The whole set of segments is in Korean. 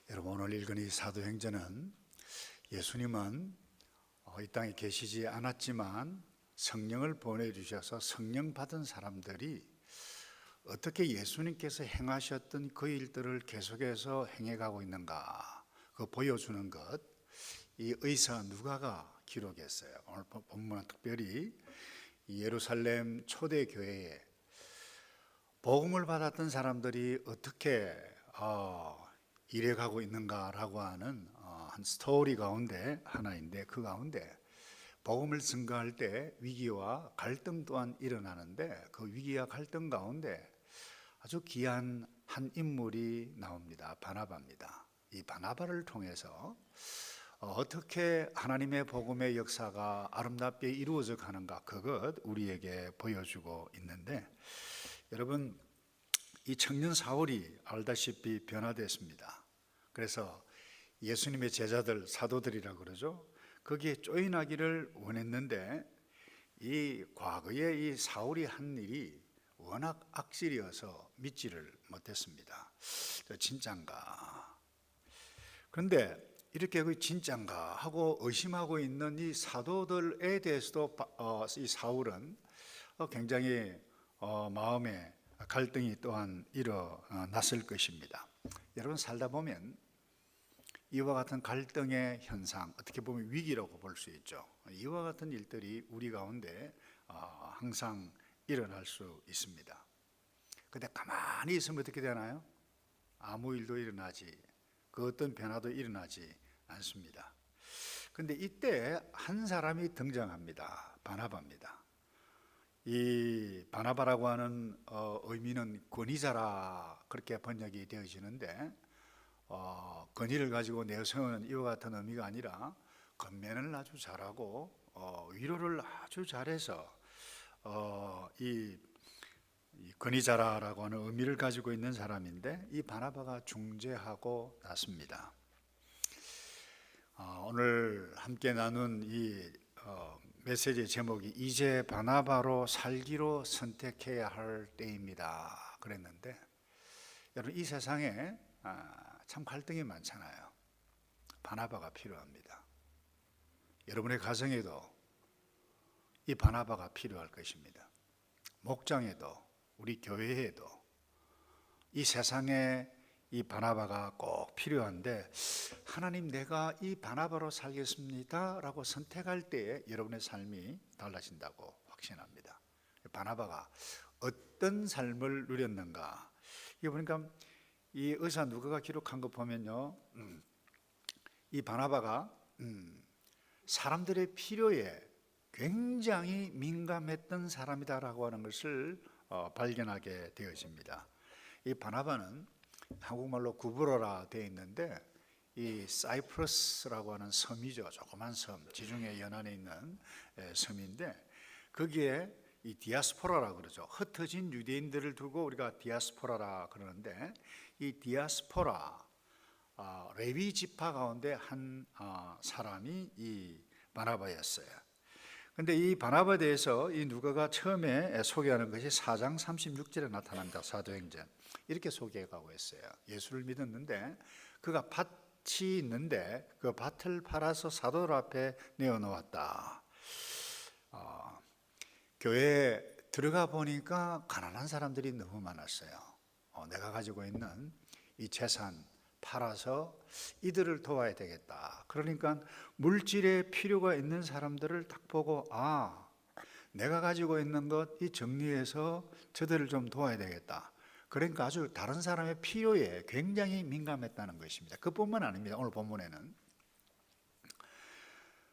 여러분, 오늘 읽은 이 사도행전은 예수님은 이 땅에 계시지 않았지만 성령을 보내주셔서 성령 받은 사람들이 어떻게 예수님께서 행하셨던 그 일들을 계속해서 행해가고 있는가, 그 보여주는 것, 이 의사 누가가 기록했어요. 오늘 본문은 특별히 예루살렘 초대교회에 복음을 받았던 사람들이 어떻게 일해가고 있는가라고 하는 한 스토리 가운데 하나인데, 그 가운데 복음을 증거할 때 위기와 갈등 또한 일어나는데, 그 위기와 갈등 가운데 아주 귀한 한 인물이 나옵니다. 바나바입니다. 이 바나바를 통해서 어떻게 하나님의 복음의 역사가 아름답게 이루어져 가는가, 그것 우리에게 보여주고 있는데, 여러분, 이 청년 사울이 알다시피 변화됐습니다. 그래서 예수님의 제자들, 사도들이라고 그러죠. 거기에 조인하기를 원했는데, 이 과거에 이 사울이 한 일이 워낙 악질이어서 믿지를 못했습니다. 진짠가? 그런데 이렇게 그 진짠가 하고 의심하고 있는 이 사도들에 대해서도 이 사울은 굉장히 마음에 갈등이 또한 일어났을 것입니다. 여러분, 살다 보면 이와 같은 갈등의 현상, 어떻게 보면 위기라고 볼 수 있죠. 이와 같은 일들이 우리 가운데 항상 일어날 수 있습니다. 근데 가만히 있으면 어떻게 되나요? 아무 일도 일어나지, 그 어떤 변화도 일어나지 않습니다. 근데 이때 한 사람이 등장합니다. 바나바입니다. 이 바나바라고 하는 의미는 권위자라, 그렇게 번역이 되어지는데, 권위를 가지고 내세우는 이와 같은 의미가 아니라 건면을 아주 잘하고 위로를 아주 잘해서 이 권위자라고 하는 의미를 가지고 있는 사람인데, 이 바나바가 중재하고 났습니다. 오늘 함께 나눈 이 메시지의 제목이 이제 바나바로 살기로 선택해야 할 때입니다 그랬는데, 여러분, 이 세상에 참 갈등이 많잖아요. 바나바가 필요합니다. 여러분의 가정에도 이 바나바가 필요할 것입니다. 목장에도, 우리 교회에도 이 세상에 이 바나바가 꼭 필요한데, 하나님, 내가 이 바나바로 살겠습니다 라고 선택할 때에 여러분의 삶이 달라진다고 확신합니다. 바나바가 어떤 삶을 누렸는가, 이거 보니까 이 의사 누가가 기록한 거 보면요, 이 바나바가 사람들의 필요에 굉장히 민감했던 사람이다라고 하는 것을 발견하게 되어집니다. 이 바나바는 한국말로 구브로라 되어 있는데, 이 사이프러스라고 하는 섬이죠. 조그만 섬, 지중해 연안에 있는 섬인데, 거기에 이 디아스포라라 그러죠. 흩어진 유대인들을 두고 우리가 디아스포라라 그러는데, 이 디아스포라 레위 지파 가운데 한 사람이 이 바나바였어요. 그런데 이 바나바에 대해서 이 누가가 처음에 소개하는 것이 4장 36절에 나타납니다. 사도행전 이렇게 소개하고 있어요. 예수를 믿었는데 그가 밭이 있는데 그 밭을 팔아서 사도들 앞에 내어놓았다. 교회에 들어가 보니까 가난한 사람들이 너무 많았어요. 내가 가지고 있는 이 재산 팔아서 이들을 도와야 되겠다. 그러니까 물질에 필요가 있는 사람들을 딱 보고, 내가 가지고 있는 것 이 정리해서 저들을 좀 도와야 되겠다. 그러니까 아주 다른 사람의 필요에 굉장히 민감했다는 것입니다. 그뿐만 아닙니다. 오늘 본문에는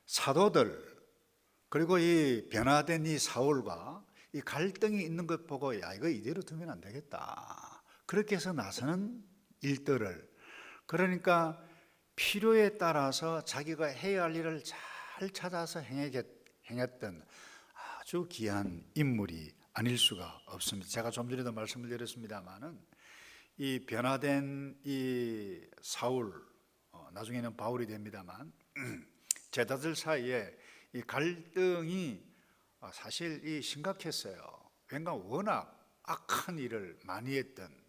사도들, 그리고 이 변화된 이 사울과 이 갈등이 있는 것 보고, 야, 이거 이대로 두면 안 되겠다. 그렇게 해서 나서는 일들을, 그러니까 필요에 따라서 자기가 해야 할 일을 잘 찾아서 행했던 아주 귀한 인물이 아닐 수가 없습니다. 제가 좀 전에도 말씀을 드렸습니다마는 이 변화된 이 사울, 나중에는 바울이 됩니다만, 제자들 사이에 이 갈등이 사실 심각했어요. 왜냐하면 워낙 악한 일을 많이 했던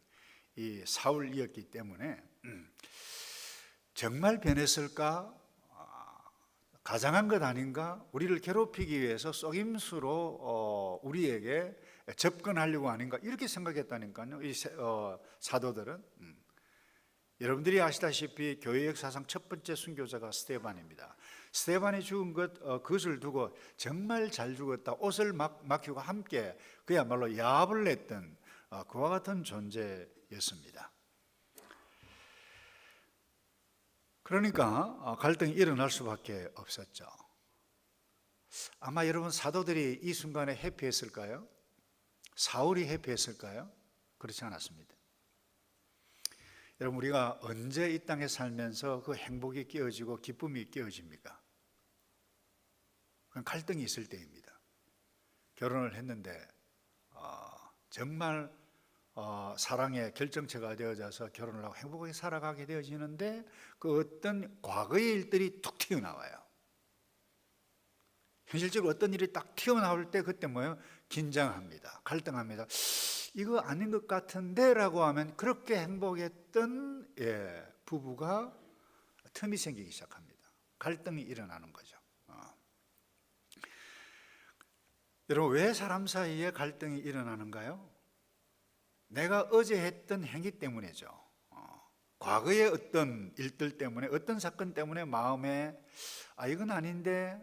이 사울이었기 때문에 정말 변했을까? 가장한 것 아닌가? 우리를 괴롭히기 위해서 속임수로 우리에게 접근하려고 아닌가? 이렇게 생각했다니까요. 이 사도들은. 여러분들이 아시다시피 교회 역사상 첫 번째 순교자가 스데반입니다. 스데반이 죽은 그것을 두고 정말 잘 죽었다, 옷을 막히고 함께 그야말로 야합을 냈던 그와 같은 존재였습니다. 그러니까 갈등이 일어날 수밖에 없었죠. 아마 여러분 사도들이 이 순간에 회피했을까요? 사울이 회피했을까요? 그렇지 않았습니다. 여러분, 우리가 언제 이 땅에 살면서 그 행복이 끼어지고 기쁨이 끼어집니까? 그건 갈등이 있을 때입니다. 결혼을 했는데 정말 사랑의 결정체가 되어져서 결혼을 하고 행복하게 살아가게 되어지는데 그 어떤 과거의 일들이 툭 튀어나와요. 현실적으로 어떤 일이 딱 튀어나올 때 그때 뭐예요? 긴장합니다. 갈등합니다. 이거 아닌 것 같은데 라고 하면 그렇게 행복했던 부부가 틈이 생기기 시작합니다. 갈등이 일어나는 거죠. 여러분, 왜 사람 사이에 갈등이 일어나는가요? 내가 어제 했던 행위 때문이죠. 과거의 어떤 일들 때문에, 어떤 사건 때문에 마음에 이건 아닌데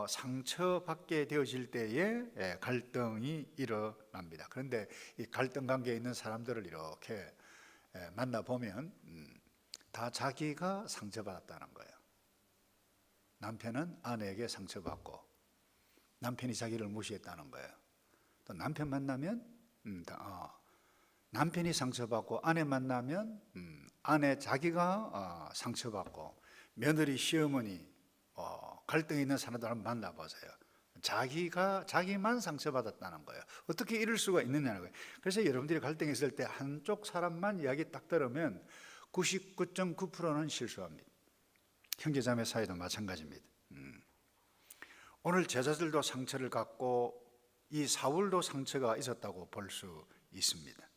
상처받게 되어질 때에 갈등이 일어납니다. 그런데 이 갈등 관계에 있는 사람들을 이렇게 만나보면 다 자기가 상처받았다는 거예요. 남편은 아내에게 상처받고 남편이 자기를 무시했다는 거예요. 또 남편 만나면 남편이 상처받고 아내 만나면 아내 자기가 상처받고 며느리 시어머니 갈등이 있는 사람들을 만나보세요. 자기만 상처받았다는 거예요. 어떻게 이럴 수가 있느냐는 거예요. 그래서 여러분들이 갈등이 있을 때 한쪽 사람만 이야기 딱 들으면 99.9%는 실수합니다. 형제자매 사이도 마찬가지입니다. 오늘 제자들도 상처를 갖고 이 사울도 상처가 있었다고 볼 수 있습니다.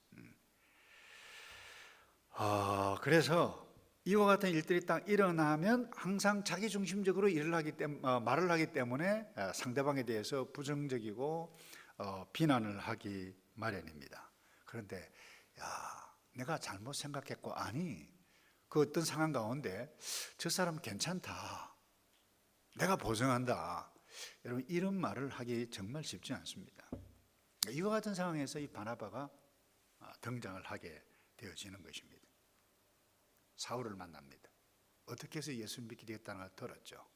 그래서 이와 같은 일들이 딱 일어나면 항상 자기중심적으로 말을 하기 때문에 상대방에 대해서 부정적이고 비난을 하기 마련입니다. 그런데 내가 잘못 생각했고 그 어떤 상황 가운데 저 사람 괜찮다, 내가 보증한다, 여러분 이런 말을 하기 정말 쉽지 않습니다. 이와 같은 상황에서 이 바나바가 등장을 하게 되어지는 것입니다. 사울을 만납니다. 어떻게 해서 예수 믿게 되었다는 걸 들었죠.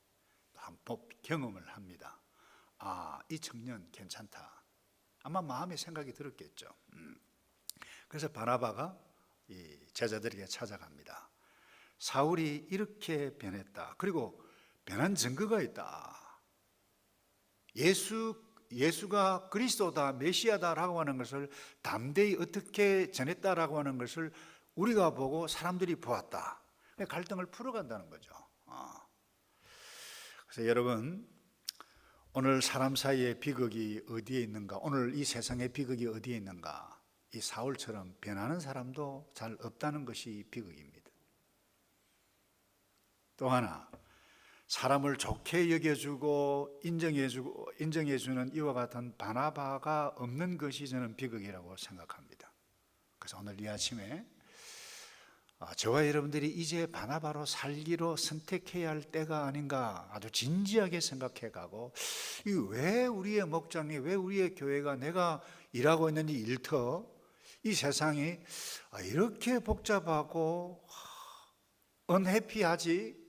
한번 경험을 합니다. 이 청년 괜찮다. 아마 마음의 생각이 들었겠죠. 그래서 바나바가 이 제자들에게 찾아갑니다. 사울이 이렇게 변했다. 그리고 변한 증거가 있다. 예수가 그리스도다, 메시아다라고 하는 것을 담대히 어떻게 전했다라고 하는 것을 우리가 보고 사람들이 보았다. 갈등을 풀어간다는 거죠. 그래서 여러분, 오늘 사람 사이의 비극이 어디에 있는가? 오늘 이 세상의 비극이 어디에 있는가? 이 사울처럼 변하는 사람도 잘 없다는 것이 비극입니다. 또 하나, 사람을 좋게 여겨주고 인정해주는 이와 같은 바나바가 없는 것이 저는 비극이라고 생각합니다. 그래서 오늘 이 아침에 저와 여러분들이 이제 바나바로 살기로 선택해야 할 때가 아닌가 아주 진지하게 생각해가고, 왜 우리의 목장이, 왜 우리의 교회가, 내가 일하고 있는 이 일터, 이 세상이 이렇게 복잡하고 언해피하지?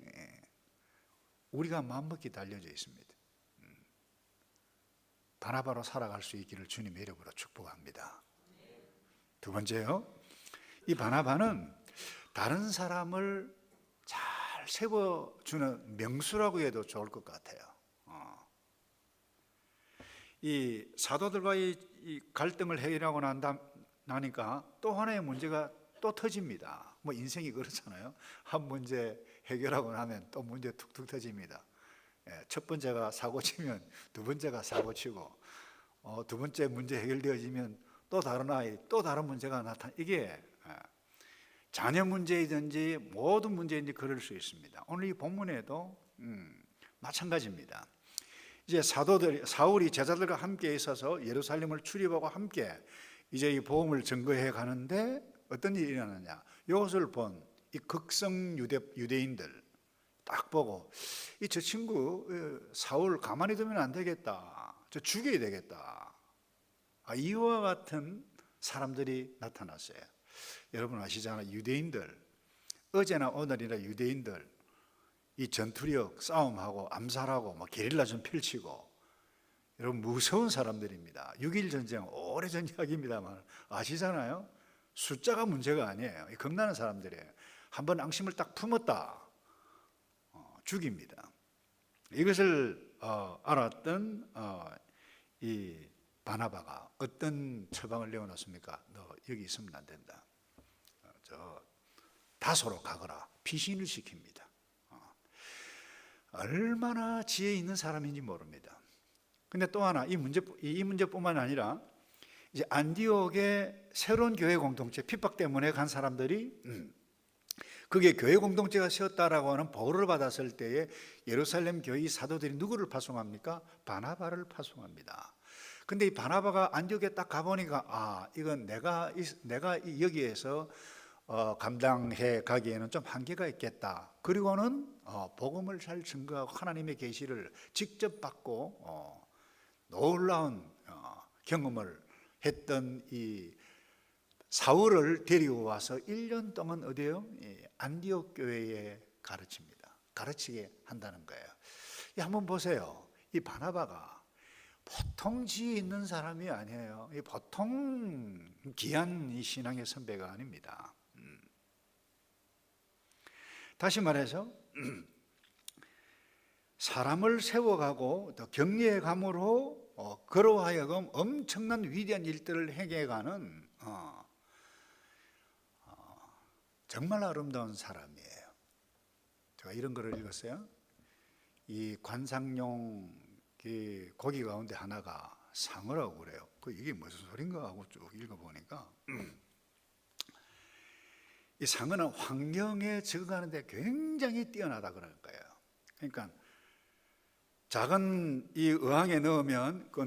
우리가 마음먹기 달려져 있습니다. 바나바로 살아갈 수 있기를 주님의 이름으로 축복합니다. 두 번째요, 이 바나바는 다른 사람을 잘 세워주는 명수라고 해도 좋을 것 같아요. 이 사도들과의 이 갈등을 해결하고 나니까 또 하나의 문제가 또 터집니다. 뭐 인생이 그렇잖아요. 한 문제 해결하고 나면 또 문제 툭툭 터집니다. 첫 번째가 사고 치면 두 번째가 사고 치고, 두 번째 문제 해결되어지면 또 다른 문제가 나타나. 이게 자녀 문제이든지 모든 문제인지 그럴 수 있습니다. 오늘 이 본문에도 마찬가지입니다. 이제 사울이 제자들과 함께 있어서 예루살렘을 출입하고 함께 이제 이 복음을 증거해 가는데 어떤 일이 일어나냐? 이것을 본 이 극성 유대인들 딱 보고 저 친구 사울 가만히 두면 안 되겠다. 저 죽여야 되겠다. 이와 같은 사람들이 나타났어요. 여러분 아시잖아요. 유대인들 어제나 오늘이나 유대인들 이 전투력 싸움하고 암살하고 막 게릴라전 펼치고 여러분 무서운 사람들입니다. 6.1 전쟁 오래전 이야기입니다만 아시잖아요. 숫자가 문제가 아니에요. 겁나는 사람들이에요. 한번 앙심을 딱 품었다 죽입니다. 이것을 알았던 이 바나바가 어떤 처방을 내어놨습니까? 너 여기 있으면 안 된다. 저 다소로 가거라. 피신을 시킵니다. 얼마나 지혜 있는 사람인지 모릅니다. 근데 또 하나 이 문제뿐만 아니라 이제 안디옥의 새로운 교회 공동체 핍박 때문에 간 사람들이 그게 교회 공동체가 세웠다라고 하는 보호를 받았을 때에 예루살렘 교회 사도들이 누구를 파송합니까? 바나바를 파송합니다. 근데 이 바나바가 안디옥에 딱 가보니까 이건 내가 여기에서 감당해 가기에는 좀 한계가 있겠다. 그리고는 복음을 잘 증거하고 하나님의 계시를 직접 받고 놀라운 경험을 했던 이 사울을 데리고 와서 1년 동안 어디에요? 안디옥 교회에 가르치게 한다는 거예요. 한번 보세요. 이 바나바가 보통 지혜 있는 사람이 아니에요. 보통 귀한 이 신앙의 선배가 아닙니다. 다시 말해서 사람을 세워가고 또 격려의 감으로 그로 하여금 엄청난 위대한 일들을 행해가는 정말 아름다운 사람이에요. 제가 이런 거를 읽었어요. 이 관상용 고기 가운데 하나가 상어라고 그래요. 이게 무슨 소린가 하고 쭉 읽어보니까 이 상어는 환경에 적응하는 데 굉장히 뛰어나다 그럴 거예요. 그러니까 작은 이 어항에 넣으면 그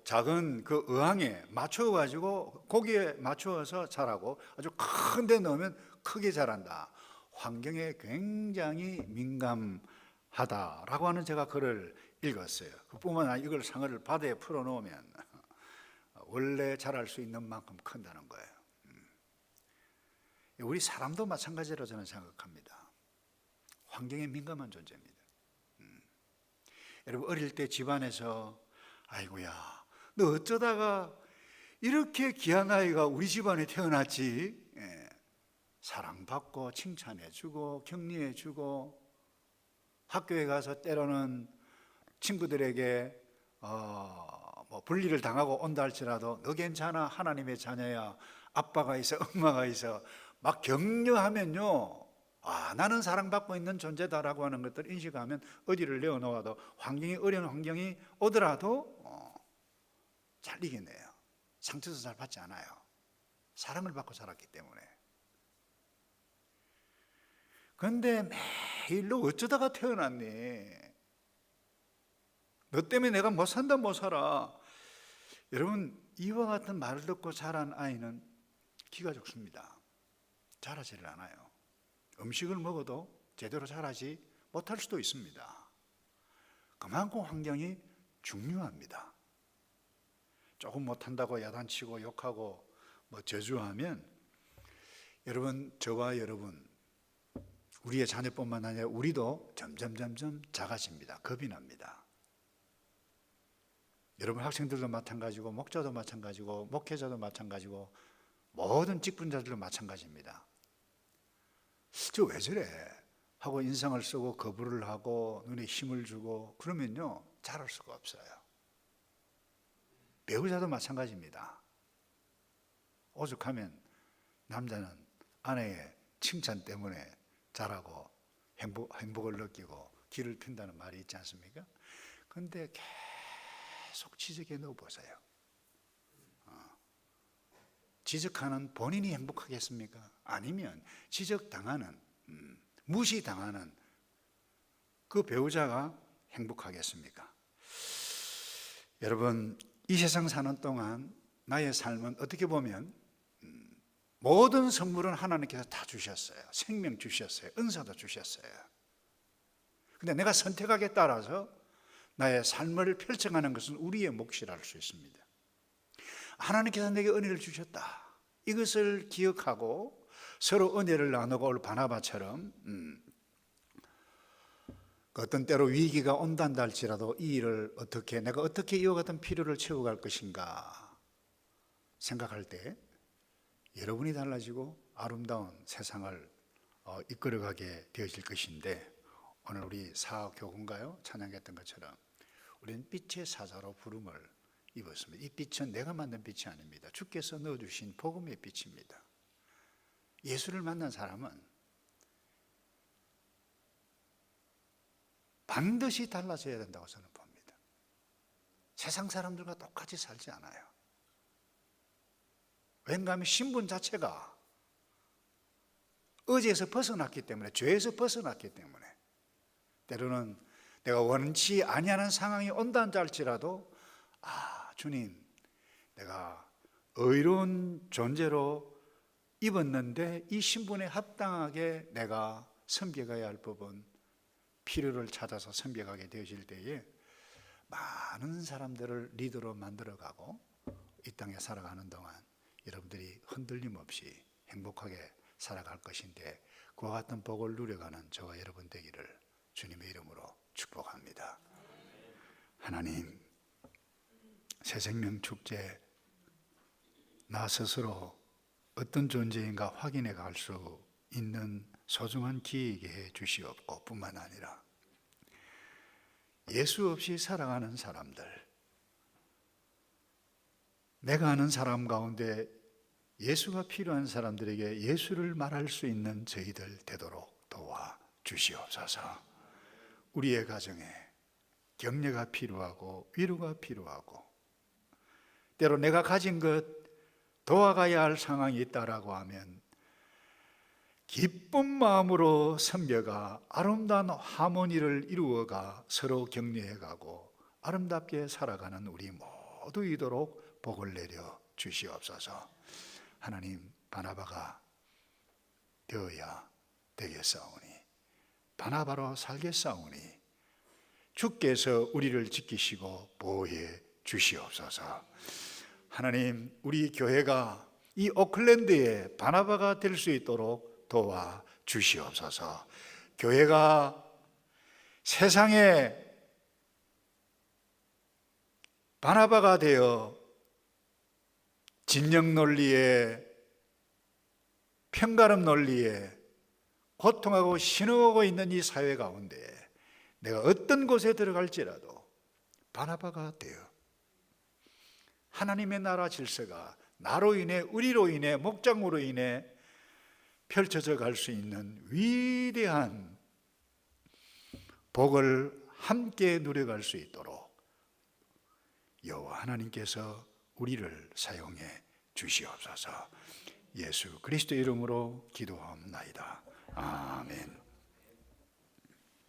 작은 그 어항에 맞춰 가지고 고기에 맞추어서 자라고 아주 큰 데 넣으면 크게 자란다. 환경에 굉장히 민감하다라고 하는 제가 글을 읽었어요. 그뿐만 아니라 이걸 상어를 바다에 풀어 놓으면 원래 자랄 수 있는 만큼 큰다는 거예요. 우리 사람도 마찬가지로 저는 생각합니다. 환경에 민감한 존재입니다. 여러분 어릴 때 집안에서 아이고야 너 어쩌다가 이렇게 귀한 아이가 우리 집안에 태어났지. 사랑받고 칭찬해주고 격려해주고 학교에 가서 때로는 친구들에게 뭐 분리를 당하고 온다 할지라도 너 괜찮아 하나님의 자녀야 아빠가 있어 엄마가 있어 막 격려하면요 나는 사랑받고 있는 존재다라고 하는 것들을 인식하면 어디를 내어놓아도 어려운 환경이 오더라도 잘 이겨내요. 상처도 잘 받지 않아요. 사랑을 받고 자랐기 때문에. 그런데 매일 너 어쩌다가 태어났니? 너 때문에 내가 못 산다 못 살아. 여러분 이와 같은 말을 듣고 자란 아이는 기가 죽습니다. 자라지를 않아요. 음식을 먹어도 제대로 자라지 못할 수도 있습니다. 그만큼 환경이 중요합니다. 조금 못한다고 야단치고 욕하고 뭐 저주하면 여러분 저와 여러분 우리의 자녀뿐만 아니라 우리도 점점 작아집니다. 겁이 납니다. 여러분 학생들도 마찬가지고 목자도 마찬가지고 목회자도 마찬가지고 모든 직분자들도 마찬가지입니다. 저 왜 저래? 하고 인상을 쓰고 거부를 하고 눈에 힘을 주고 그러면요 자랄 수가 없어요. 배우자도 마찬가지입니다. 오죽하면 남자는 아내의 칭찬 때문에 자라고 행복을 느끼고 길을 핀다는 말이 있지 않습니까? 그런데 계속 지적해 넣어보세요. 지적하는 본인이 행복하겠습니까? 아니면 지적당하는, 무시당하는 그 배우자가 행복하겠습니까? 여러분, 이 세상 사는 동안 나의 삶은 어떻게 보면 모든 선물은 하나님께서 다 주셨어요. 생명 주셨어요. 은사도 주셨어요. 근데 내가 선택하기에 따라서 나의 삶을 펼쳐가는 것은 우리의 몫이라 할 수 있습니다. 하나님께서 내게 은혜를 주셨다. 이것을 기억하고 서로 은혜를 나누고 오늘 바나바처럼 어떤 때로 위기가 온단다 할지라도 이 일을 내가 어떻게 이와 같은 필요를 채워갈 것인가 생각할 때 여러분이 달라지고 아름다운 세상을 이끌어가게 되어질 것인데, 오늘 우리 사교군가요? 찬양했던 것처럼 우리는 빛의 사자로 부름을 입었습니다. 이 빛은 내가 만든 빛이 아닙니다. 주께서 넣어주신 복음의 빛입니다. 예수를 만난 사람은 반드시 달라져야 된다고 저는 봅니다. 세상 사람들과 똑같이 살지 않아요. 왠가 하면 신분 자체가 의지에서 벗어났기 때문에, 죄에서 벗어났기 때문에 때로는 내가 원치 아니하는 상황이 온다는 할지라도 주님, 내가 의로운 존재로 입었는데 이 신분에 합당하게 내가 섬겨가야 할 법은 필요를 찾아서 섬겨가게 되어질 때에 많은 사람들을 리더로 만들어가고 이 땅에 살아가는 동안 여러분들이 흔들림 없이 행복하게 살아갈 것인데, 그와 같은 복을 누려가는 저와 여러분 되기를 주님의 이름으로 축복합니다. 하나님, 새생명 축제 나 스스로 어떤 존재인가 확인해 갈 수 있는 소중한 기회이게 해 주시옵고, 뿐만 아니라 예수 없이 살아가는 사람들, 내가 아는 사람 가운데 예수가 필요한 사람들에게 예수를 말할 수 있는 저희들 되도록 도와 주시옵소서. 우리의 가정에 격려가 필요하고 위로가 필요하고, 때로 내가 가진 것 도와가야 할 상황이 있다라고 하면 기쁜 마음으로 섬겨가 아름다운 하모니를 이루어가 서로 격려해가고 아름답게 살아가는 우리 모두이도록 복을 내려 주시옵소서. 하나님, 바나바가 되어야 되겠사오니, 바나바로 살겠사오니 주께서 우리를 지키시고 보호해 주시옵소서. 하나님, 우리 교회가 이 오클랜드의 바나바가 될 수 있도록 도와 주시옵소서. 교회가 세상에 바나바가 되어 진영 논리에, 편가름 논리에 고통하고 신음하고 있는 이 사회 가운데 내가 어떤 곳에 들어갈지라도 바나바가 되어 하나님의 나라 질서가 나로 인해, 우리로 인해, 목장으로 인해 펼쳐져 갈 수 있는 위대한 복을 함께 누려갈 수 있도록 여호와 하나님께서 우리를 사용해 주시옵소서. 예수 그리스도 이름으로 기도하옵나이다. 아멘.